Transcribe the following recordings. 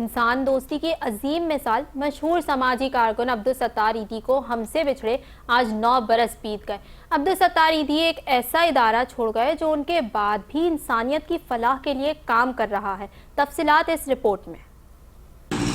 انسان دوستی کی عظیم مثال مشہور سماجی کارکن عبدالستار ایدھی کو ہم سے بچھڑے آج 9 برس بیت گئے۔ عبدالستار ایدھی ایک ایسا ادارہ چھوڑ گئے جو ان کے بعد بھی انسانیت کی فلاح کے لیے کام کر رہا ہے۔ تفصیلات اس رپورٹ میں۔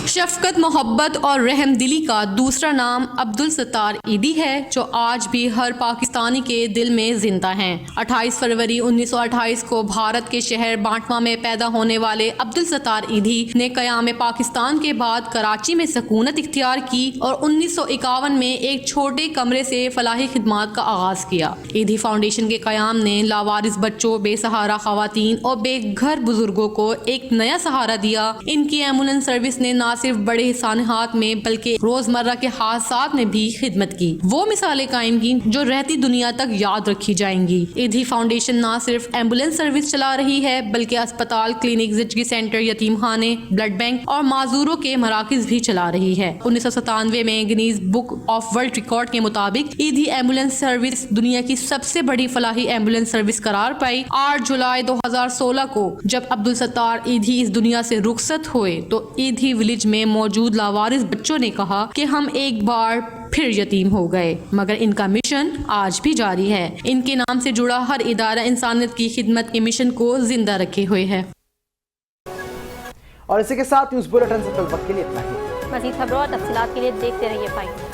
شفقت، محبت اور رحم دلی کا دوسرا نام عبدالستار ایدھی ہے، جو آج بھی ہر پاکستانی کے دل میں زندہ ہیں۔ 28 فروری 1928 کو بھارت کے شہر بانٹوا میں پیدا ہونے والے عبدالستار ایدھی نے قیام پاکستان کے بعد کراچی میں سکونت اختیار کی اور 1951 میں ایک چھوٹے کمرے سے فلاحی خدمات کا آغاز کیا۔ ایدھی فاؤنڈیشن کے قیام نے لاوارث بچوں، بے سہارا خواتین اور بے گھر بزرگوں کو ایک نیا سہارا دیا۔ ان کی ایمبولینس سروس نے نہ صرف بڑے سانحات میں بلکہ روزمرہ کے حادثات میں بھی خدمت کی، وہ مثالیں قائم کی جو رہتی دنیا تک یاد رکھی جائیں گی۔ ایدھی فاؤنڈیشن نہ صرف ایمبولینس سروس چلا رہی ہے بلکہ اسپتال، کلینک، زچگی سینٹر، یتیم خانے، بلڈ بینک اور معذوروں کے مراکز بھی چلا رہی ہے۔ 1997 میں Guinness book of world record کے مطابق ایدھی ایمبولینس سروس دنیا کی سب سے بڑی فلاحی ایمبولینس سروس قرار پائی۔ 8 جولائی 2016 کو جب عبدالستار ایدھی اس دنیا سے رخصت ہوئے تو ایدھی ولیج میں موجود لاوارث بچوں نے کہا کہ ہم ایک بار پھر یتیم ہو گئے، مگر ان کا مشن آج بھی جاری ہے۔ ان کے نام سے جڑا ہر ادارہ انسانیت کی خدمت کے مشن کو زندہ رکھے ہوئے ہے۔ اور اسی کے ساتھ نیوز بلیٹن سے فی الوقت کے لیے اتنا ہی۔ مزید خبروں اور تفصیلات کے لیے دیکھتے رہیے 5